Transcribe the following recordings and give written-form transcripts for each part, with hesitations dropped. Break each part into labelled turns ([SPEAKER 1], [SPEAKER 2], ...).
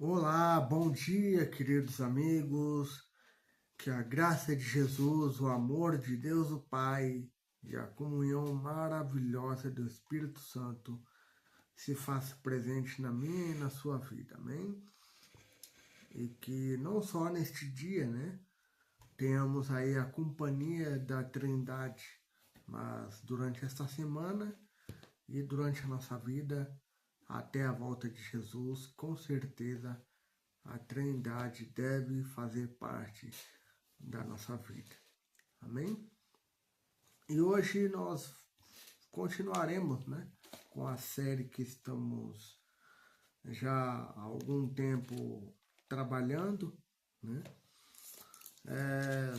[SPEAKER 1] Olá, bom dia, queridos amigos. Que a graça de Jesus, o amor de Deus o Pai e a comunhão maravilhosa do Espírito Santo se faça presente na minha e na sua vida, amém? E que não só neste dia, né, tenhamos aí a companhia da Trindade, mas durante esta semana e durante a nossa vida, até a volta de Jesus, com certeza a Trindade deve fazer parte da nossa vida. Amém? E hoje nós continuaremos, né, com a série que estamos já há algum tempo trabalhando, né,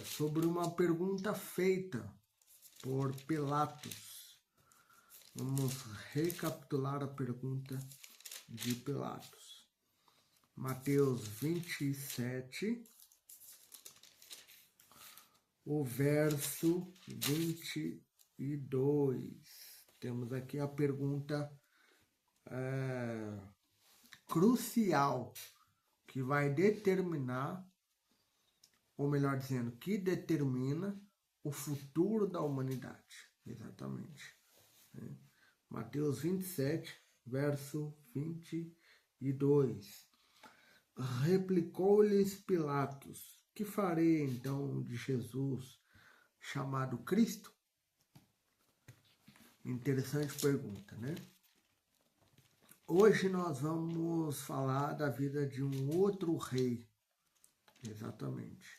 [SPEAKER 1] sobre uma pergunta feita por Pilatos. Vamos recapitular a pergunta de Pilatos. Mateus 27, o verso 22. Temos aqui a pergunta crucial que vai determinar, ou melhor dizendo, que determina o futuro da humanidade. Exatamente. Mateus 27, verso 22. Replicou-lhes Pilatos: que farei então de Jesus, chamado Cristo? Interessante pergunta, né? Hoje nós vamos falar da vida de um outro rei. Exatamente.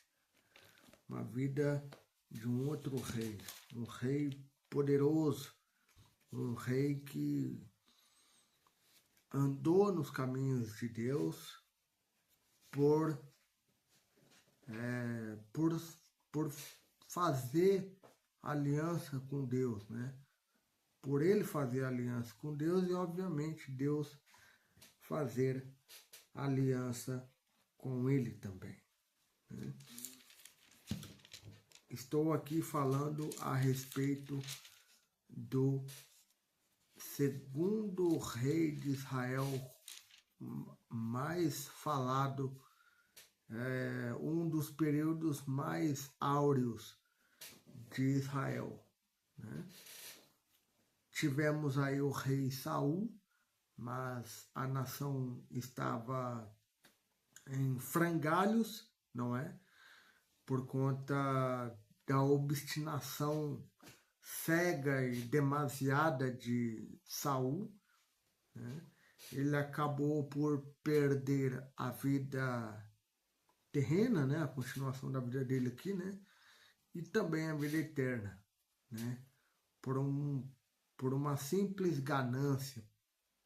[SPEAKER 1] Uma vida de um outro rei. Um rei poderoso. Um rei que andou nos caminhos de Deus por fazer aliança com Deus, né? Por ele fazer aliança com Deus e, obviamente, Deus fazer aliança com ele também, né? Estou aqui falando a respeito do segundo rei de Israel mais falado, um dos períodos mais áureos de Israel, né? Tivemos aí o rei Saul, mas a nação estava em frangalhos, não é? Por conta da obstinação cega e demasiada de Saul, né? Ele acabou por perder a vida terrena, né? A continuação da vida dele aqui, né? E também a vida eterna, né? Por uma simples ganância,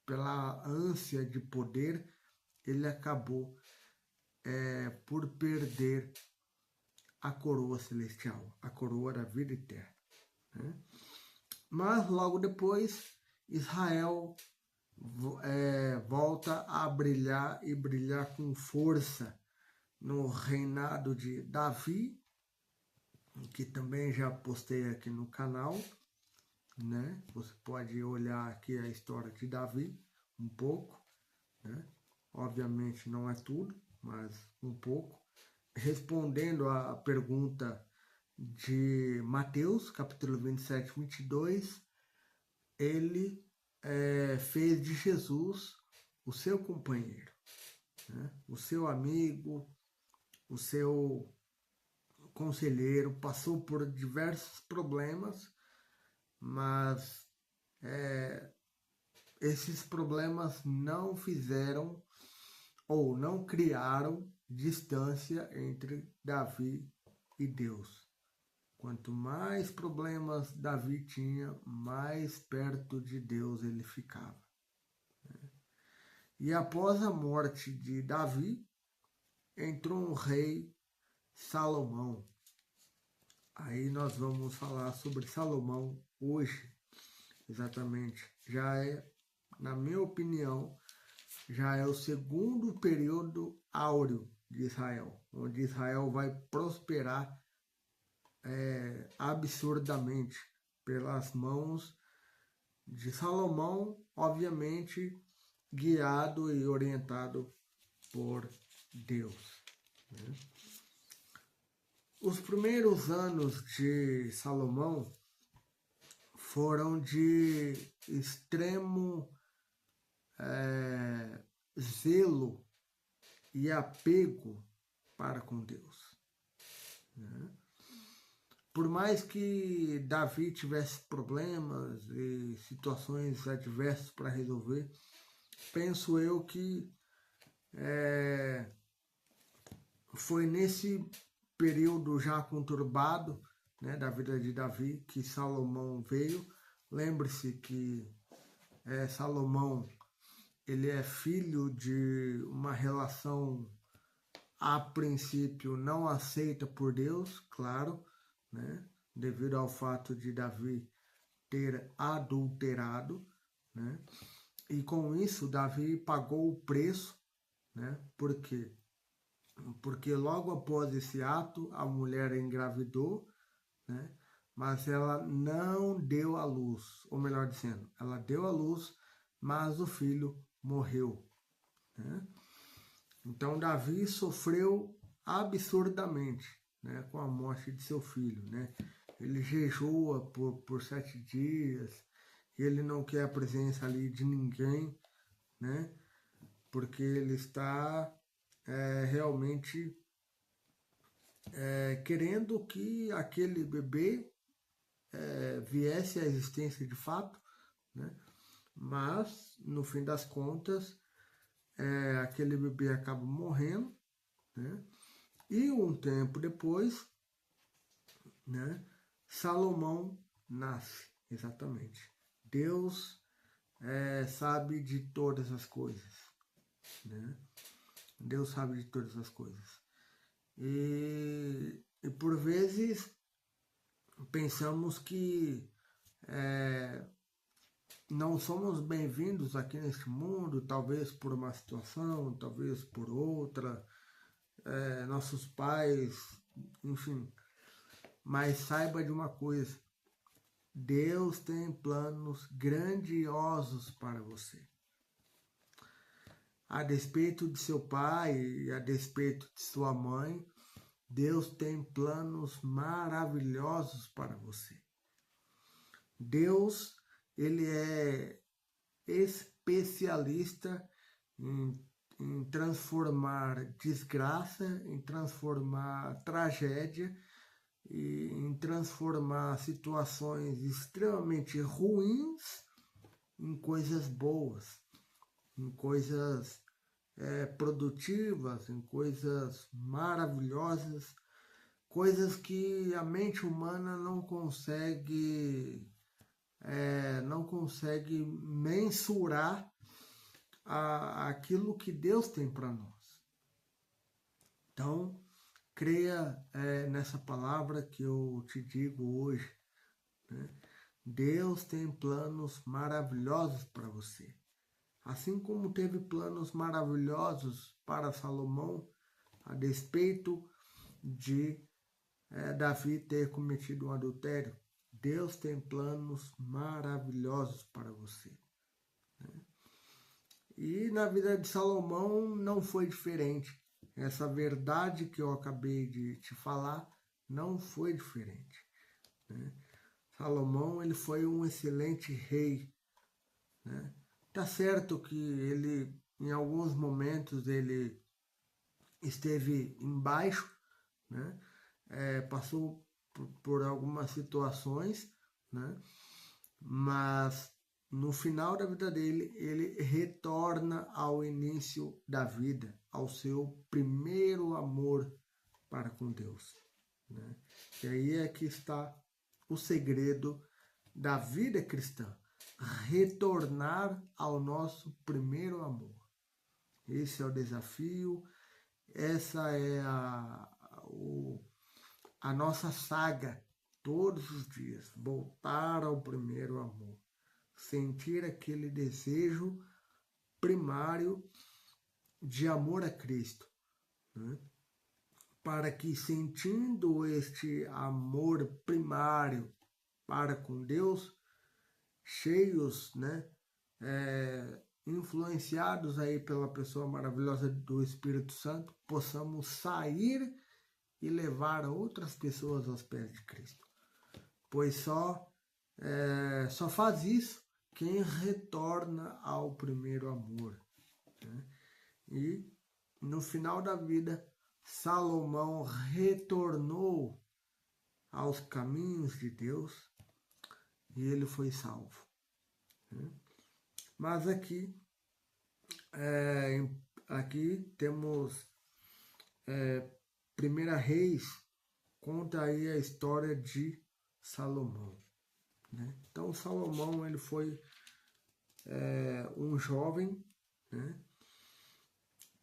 [SPEAKER 1] pela ânsia de poder, ele acabou por perder a coroa celestial, a coroa da vida eterna, né? Mas logo depois, Israel volta a brilhar e brilhar com força no reinado de Davi, que também já postei aqui no canal, né? Você pode olhar aqui a história de Davi um pouco, né? Obviamente não é tudo, mas um pouco. Respondendo à pergunta de Mateus, capítulo 27, 22, ele fez de Jesus o seu companheiro, né? O seu amigo, o seu conselheiro, passou por diversos problemas, mas esses problemas não fizeram ou não criaram distância entre Davi e Deus. Quanto mais problemas Davi tinha, mais perto de Deus ele ficava. E após a morte de Davi, entrou um rei, Salomão. Aí nós vamos falar sobre Salomão hoje, exatamente. Já na minha opinião, já é o segundo período áureo de Israel, onde Israel vai prosperar absurdamente pelas mãos de Salomão, obviamente guiado e orientado por Deus. Né? Os primeiros anos de Salomão foram de extremo zelo e apego para com Deus. Né? Por mais que Davi tivesse problemas e situações adversas para resolver, penso eu que foi nesse período já conturbado, né, da vida de Davi que Salomão veio. Lembre-se que Salomão ele é filho de uma relação a princípio não aceita por Deus, claro, né, devido ao fato de Davi ter adulterado, né, e com isso Davi pagou o preço, né, por quê? Porque logo após esse ato a mulher engravidou, né, mas ela não deu à luz, ou melhor dizendo, ela deu à luz, mas o filho morreu. Né? Então Davi sofreu absurdamente, né, com a morte de seu filho. Né? Ele jejua por 7 dias, ele não quer a presença ali de ninguém, né? Porque ele está realmente querendo que aquele bebê viesse à existência de fato, né? Mas no fim das contas aquele bebê acaba morrendo, né? E um tempo depois, né, Salomão nasce, exatamente. Deus sabe de todas as coisas, né? Deus sabe de todas as coisas. E por vezes pensamos que não somos bem-vindos aqui neste mundo, talvez por uma situação, talvez por outra, nossos pais, enfim. Mas saiba de uma coisa, Deus tem planos grandiosos para você. A despeito de seu pai e a despeito de sua mãe, Deus tem planos maravilhosos para você. Deus, ele é especialista em transformar desgraça, em transformar tragédia e em transformar situações extremamente ruins em coisas boas, em coisas produtivas, em coisas maravilhosas, coisas que a mente humana não consegue mensurar aquilo que Deus tem para nós. Então, creia nessa palavra que eu te digo hoje. Né? Deus tem planos maravilhosos para você. Assim como teve planos maravilhosos para Salomão, a despeito de Davi ter cometido um adultério, Deus tem planos maravilhosos para você. Né? E na vida de Salomão não foi diferente. Essa verdade que eu acabei de te falar não foi diferente. Né? Salomão ele foi um excelente rei. Né? Tá certo que ele, em alguns momentos, ele esteve embaixo, né? Passou por algumas situações, né? Mas no final da vida dele, ele retorna ao início da vida, ao seu primeiro amor para com Deus. Né? E aí é que está o segredo da vida cristã. Retornar ao nosso primeiro amor. Esse é o desafio, essa é a nossa saga todos os dias. Voltar ao primeiro amor. Sentir aquele desejo primário de amor a Cristo. Né? Para que sentindo este amor primário para com Deus, cheios, né, influenciados aí pela pessoa maravilhosa do Espírito Santo, possamos sair e levar outras pessoas aos pés de Cristo. Pois só faz isso quem retorna ao primeiro amor. Né? E no final da vida, Salomão retornou aos caminhos de Deus e ele foi salvo. Né? Mas aqui temos 1 Reis, conta aí a história de Salomão. Né? Então Salomão ele foi um jovem, né,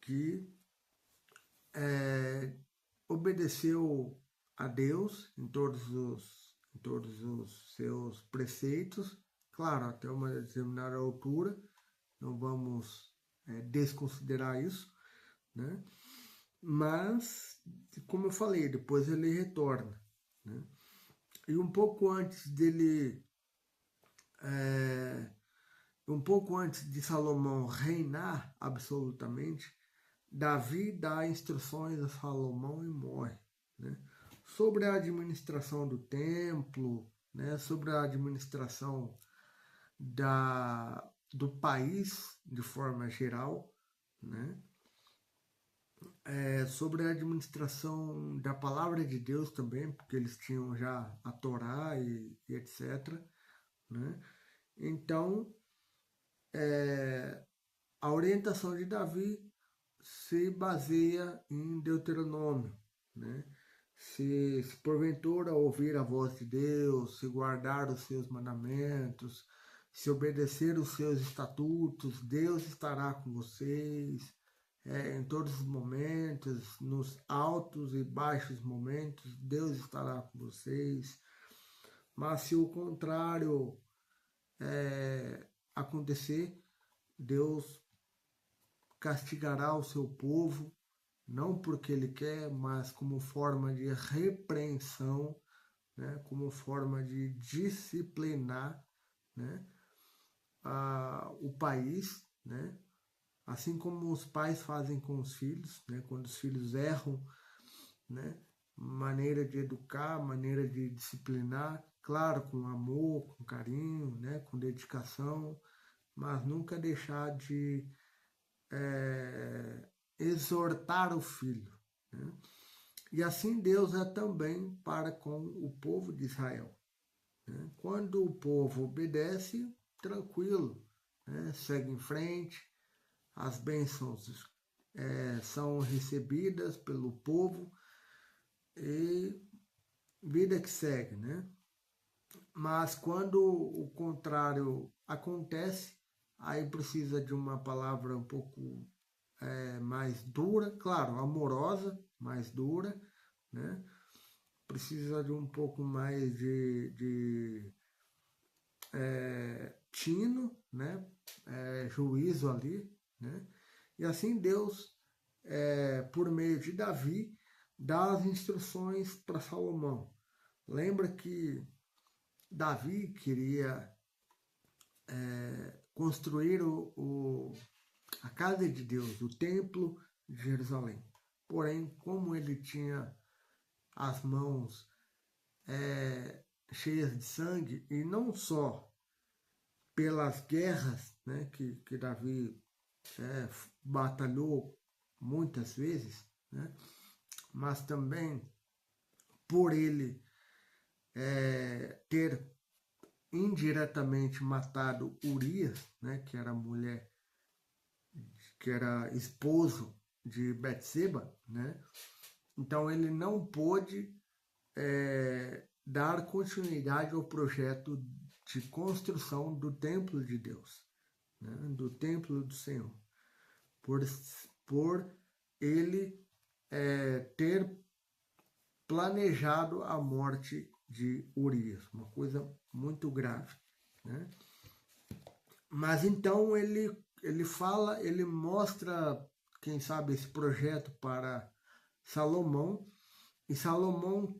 [SPEAKER 1] que obedeceu a Deus em todos os seus preceitos, claro, até uma determinada altura, não vamos desconsiderar isso, né? Mas, como eu falei, depois ele retorna, né? E um pouco antes de Salomão reinar absolutamente, Davi dá instruções a Salomão e morre, né? Sobre a administração do templo, né? Sobre a administração do país de forma geral, né? Sobre a administração da palavra de Deus também, porque eles tinham já a Torá e etc. Né? Então, a orientação de Davi se baseia em Deuteronômio, né? Se porventura ouvir a voz de Deus, se guardar os seus mandamentos, se obedecer os seus estatutos, Deus estará com vocês em todos os momentos, nos altos e baixos momentos, Deus estará com vocês. Mas se o contrário acontecer, Deus castigará o seu povo, não porque ele quer, mas como forma de repreensão, né, como forma de disciplinar, né, o país, né, assim como os pais fazem com os filhos, né, quando os filhos erram, né, maneira de educar, maneira de disciplinar, claro, com amor, com carinho, né, com dedicação, mas nunca deixar de exortar o filho. Né? E assim Deus é também para com o povo de Israel. Né? Quando o povo obedece, tranquilo, né? Segue em frente, as bênçãos são recebidas pelo povo e vida que segue, né? Mas quando o contrário acontece, aí precisa de uma palavra um pouco mais dura, claro, amorosa, mais dura, né? Precisa de um pouco mais de tino, né? Juízo ali, né? E assim Deus, por meio de Davi, dá as instruções para Salomão. Lembra que Davi queria construir a casa de Deus, o templo de Jerusalém. Porém, como ele tinha as mãos cheias de sangue, e não só pelas guerras, né, que Davi batalhou muitas vezes, né, mas também por ele ter indiretamente matado Urias, né, que era mulher, que era esposo de Betseba, né? Então ele não pôde dar continuidade ao projeto de construção do templo de Deus, né? Do templo do Senhor, por ele ter planejado a morte de Urias, uma coisa muito grave, né? Mas então ele fala, ele mostra, quem sabe, esse projeto para Salomão, e Salomão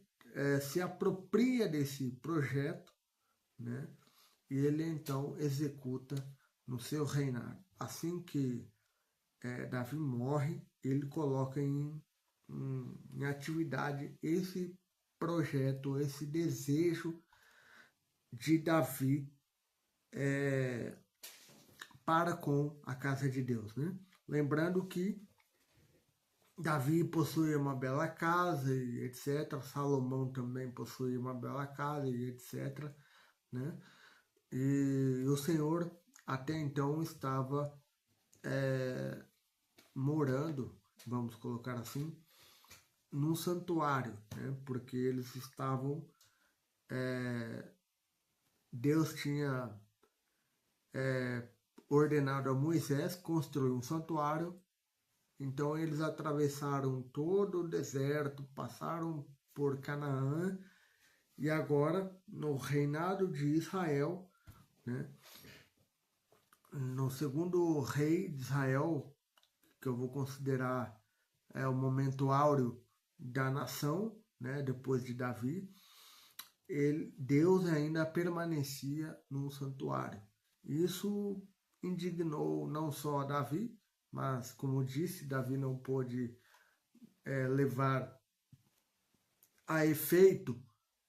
[SPEAKER 1] se apropria desse projeto, né? E ele então executa no seu reinado. assim que Davi morre, ele coloca em atividade esse projeto, esse desejo de Davi para com a casa de Deus, né? Lembrando que Davi possuía uma bela casa e etc. Salomão também possuía uma bela casa e etc. Né? E o Senhor até então estava morando, vamos colocar assim, num santuário, né? Porque eles estavam, Deus tinha ordenado a Moisés construir um santuário. Então eles atravessaram todo o deserto, passaram por Canaã e agora no reinado de Israel, né, no segundo rei de Israel, que eu vou considerar o momento áureo da nação, né, depois de Davi, Deus ainda permanecia no santuário. Isso indignou não só a Davi, mas, como disse, Davi não pôde levar a efeito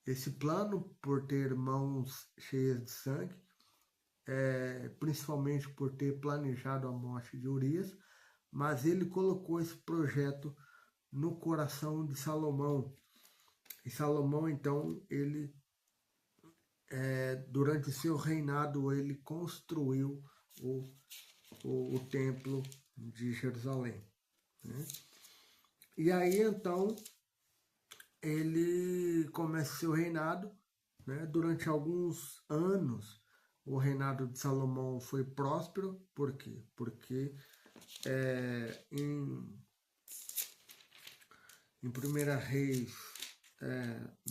[SPEAKER 1] esse plano por ter mãos cheias de sangue, principalmente por ter planejado a morte de Urias, mas ele colocou esse projeto no coração de Salomão. E Salomão, então, ele durante seu reinado, ele construiu o templo de Jerusalém, né? E aí, então, ele começa seu reinado, né? Durante alguns anos, o reinado de Salomão foi próspero. Por quê? Porque em 1 Reis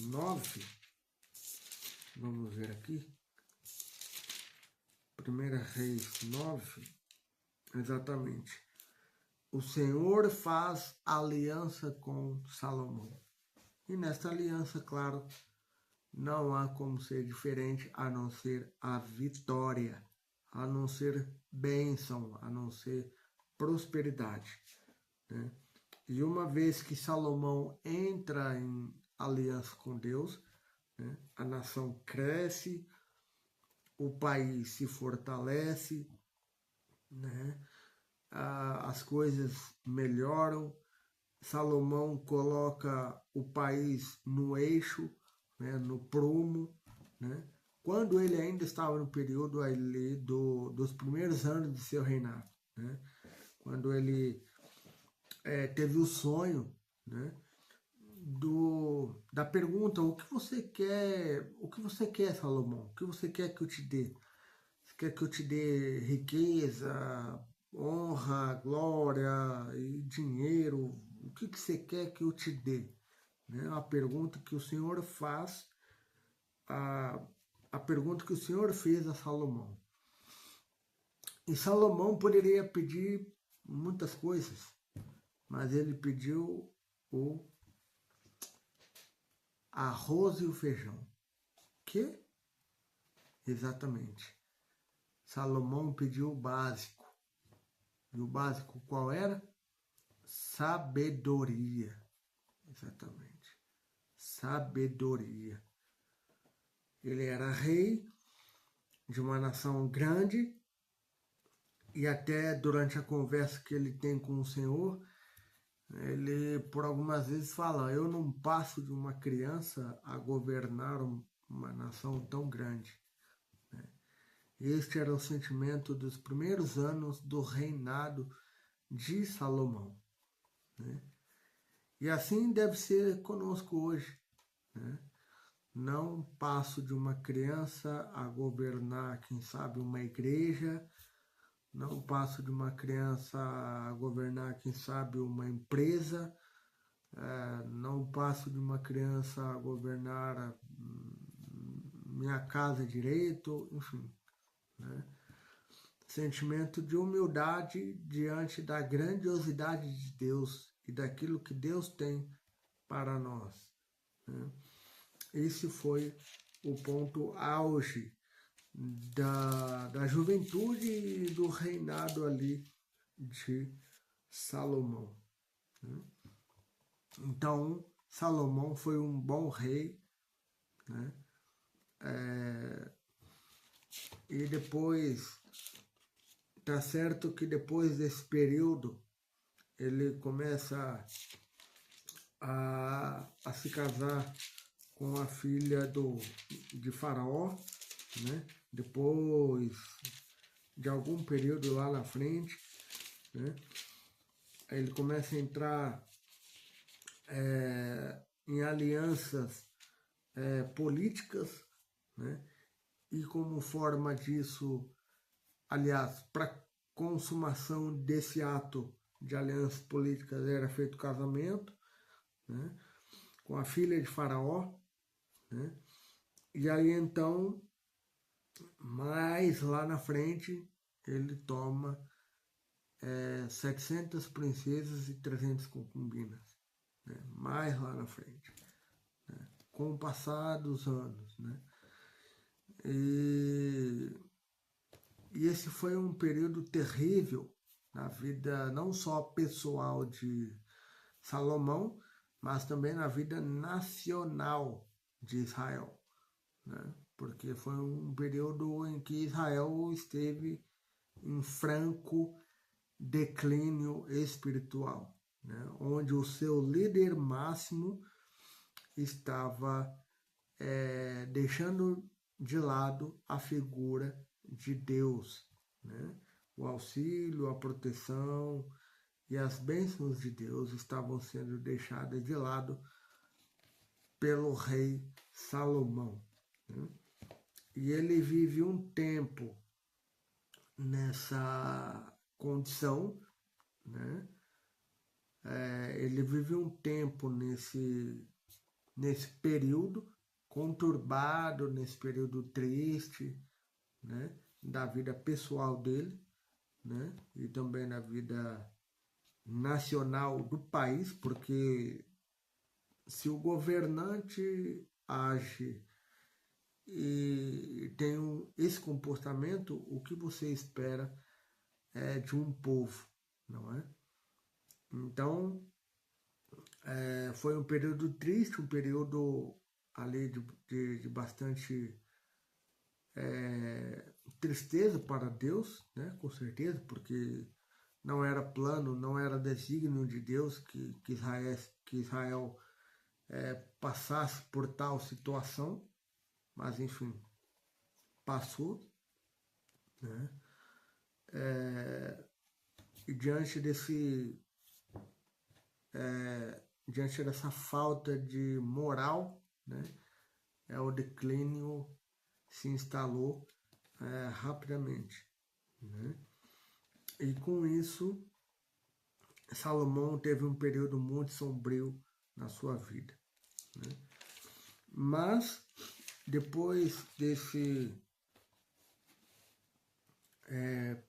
[SPEAKER 1] 9, vamos ver aqui, 1 Reis 9, exatamente, o Senhor faz aliança com Salomão. E nesta aliança, claro, não há como ser diferente a não ser a vitória, a não ser bênção, a não ser prosperidade, né? E uma vez que Salomão entra em aliança com Deus, né, a nação cresce, o país se fortalece, né, as coisas melhoram. Salomão coloca o país no eixo, né, no prumo, né, quando ele ainda estava no período ali dos primeiros anos de seu reinado, né, quando ele teve o sonho, né, da pergunta: o que você quer, Salomão? O que você quer que eu te dê? Você quer que eu te dê riqueza, honra, glória e dinheiro? O que você quer que eu te dê? Né? A pergunta que o Senhor faz, a pergunta que o Senhor fez a Salomão. E Salomão poderia pedir muitas coisas, mas ele pediu o arroz e o feijão. Que? Exatamente. Salomão pediu o básico. E o básico qual era? Sabedoria. Exatamente. Sabedoria. Ele era rei de uma nação grande, e até durante a conversa que ele tem com o Senhor, ele por algumas vezes fala: eu não passo de uma criança a governar uma nação tão grande. Este era o sentimento dos primeiros anos do reinado de Salomão, né? E assim deve ser conosco hoje, né? Não passo de uma criança a governar, quem sabe, uma igreja. Não passo de uma criança a governar, quem sabe, uma empresa. Não passo de uma criança a governar minha casa direito, enfim, né? Sentimento de humildade diante da grandiosidade de Deus e daquilo que Deus tem para nós, né? Esse foi o ponto auge da juventude e do reinado ali de Salomão, né? Então, Salomão foi um bom rei, né? E depois, tá certo que depois desse período, ele começa a se casar com a filha de Faraó, né? Depois de algum período lá na frente, né? Ele começa a entrar em alianças políticas, né? E como forma disso, aliás, para consumação desse ato de alianças políticas era feito casamento, né? Com a filha de Faraó, né? E aí então, mais lá na frente, ele toma 700 princesas e 300 concubinas, né? Mais lá na frente, né? Com o passar dos anos, né? E esse foi um período terrível na vida não só pessoal de Salomão, mas também na vida nacional de Israel, né? Porque foi um período em que Israel esteve em franco declínio espiritual, né? Onde o seu líder máximo estava deixando de lado a figura de Deus, né? O auxílio, a proteção e as bênçãos de Deus estavam sendo deixadas de lado pelo rei Salomão, né? E ele vive um tempo nessa condição, né? Ele vive um tempo nesse período conturbado, nesse período triste, né? Da vida pessoal dele, né? E também na vida nacional do país, porque se o governante age e tem esse comportamento, o que você espera de um povo, não é? Então, foi um período triste, um período ali de bastante tristeza para Deus, né? Com certeza, porque não era plano, não era desígnio de Deus que Israel passasse por tal situação, mas enfim, passou, né? E diante dessa falta de moral, né? O declínio se instalou rapidamente, né? E com isso, Salomão teve um período muito sombrio na sua vida, né? Mas depois desse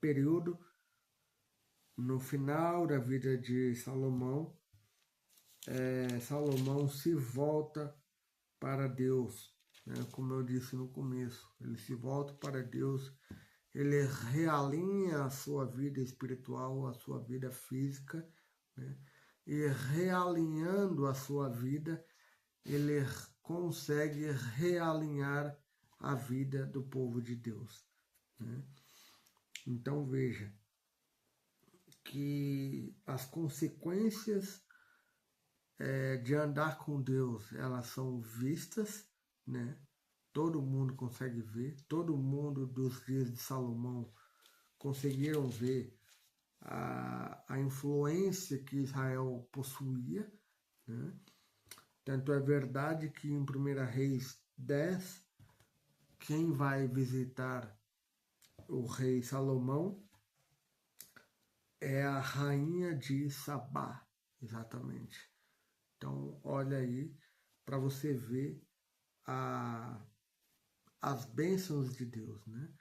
[SPEAKER 1] período, no final da vida de Salomão, Salomão se volta para Deus, né? Como eu disse no começo, ele se volta para Deus, ele realinha a sua vida espiritual, a sua vida física, né? E realinhando a sua vida, ele consegue realinhar a vida do povo de Deus, né? Então veja que as consequências de andar com Deus, elas são vistas, né? Todo mundo consegue ver, todo mundo dos dias de Salomão conseguiram ver a influência que Israel possuía, né? Tanto é verdade que em 1 Reis 10, quem vai visitar o rei Salomão é a rainha de Sabá, exatamente. Então, olha aí para você ver as bênçãos de Deus, né?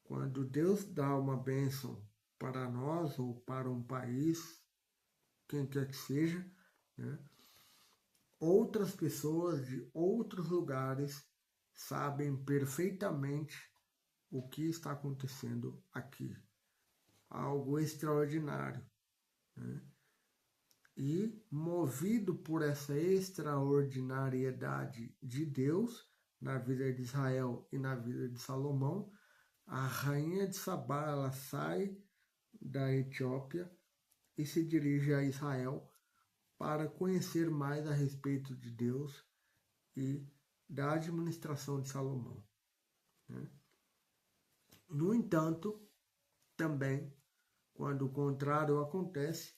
[SPEAKER 1] Quando Deus dá uma bênção para nós ou para um país, quem quer que seja, né? Outras pessoas de outros lugares sabem perfeitamente o que está acontecendo aqui. Algo extraordinário, né? E, movido por essa extraordinariedade de Deus na vida de Israel e na vida de Salomão, a rainha de Sabá, ela sai da Etiópia e se dirige a Israel para conhecer mais a respeito de Deus e da administração de Salomão, né? No entanto, também, quando o contrário acontece,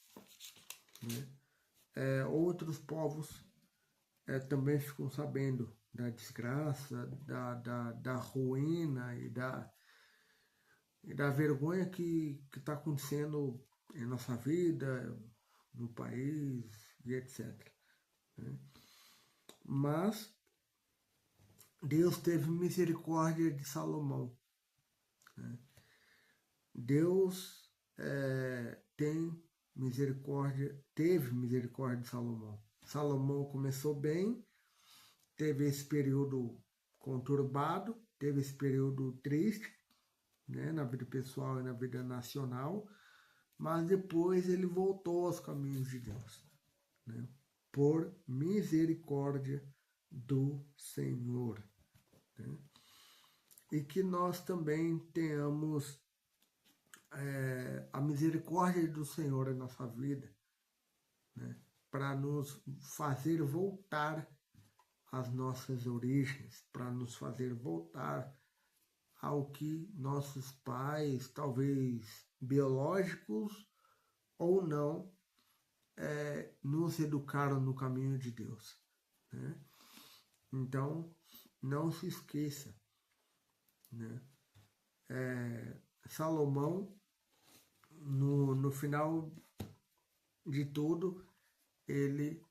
[SPEAKER 1] né, outros povos também ficam sabendo da desgraça, da ruína e da vergonha que está acontecendo em nossa vida, no país e etc, né? Mas Deus teve misericórdia de Salomão, né? Deus teve misericórdia de Salomão. Salomão começou bem, teve esse período conturbado, teve esse período triste, né, na vida pessoal e na vida nacional, mas depois ele voltou aos caminhos de Deus, né, por misericórdia do Senhor, né? E que nós também tenhamos a misericórdia do Senhor em nossa vida, né, para nos fazer voltar às nossas origens, para nos fazer voltar ao que nossos pais, talvez biológicos ou não, nos educaram no caminho de Deus, né? Então, não se esqueça, né? Salomão, no final de tudo, ele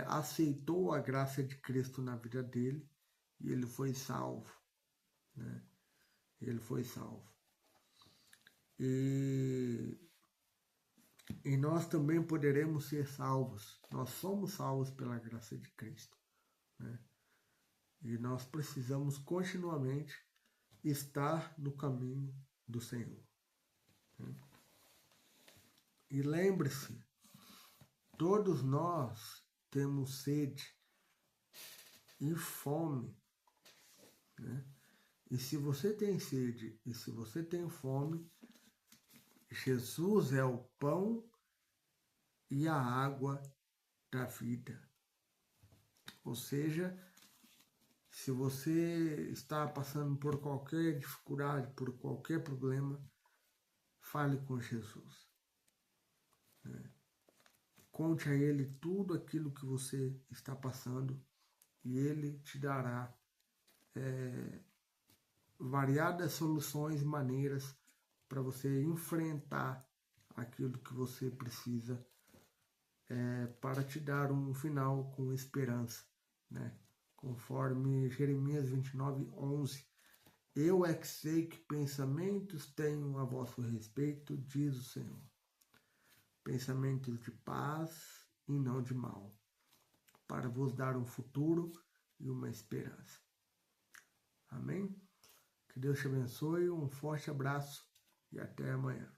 [SPEAKER 1] aceitou a graça de Cristo na vida dele e ele foi salvo, né? Ele foi salvo. E nós também poderemos ser salvos. Nós somos salvos pela graça de Cristo, né? E nós precisamos continuamente estar no caminho do Senhor, né? E lembre-se, todos nós temos sede e fome, né? E se você tem sede e se você tem fome, Jesus é o pão e a água da vida. Ou seja, se você está passando por qualquer dificuldade, por qualquer problema, fale com Jesus, né? Conte a Ele tudo aquilo que você está passando e Ele te dará variadas soluções e maneiras para você enfrentar aquilo que você precisa para te dar um final com esperança, né? Conforme Jeremias 29:11. Eu é que sei que pensamentos tenho a vosso respeito, diz o Senhor. Pensamentos de paz e não de mal, para vos dar um futuro e uma esperança. Amém? Que Deus te abençoe, um forte abraço e até amanhã.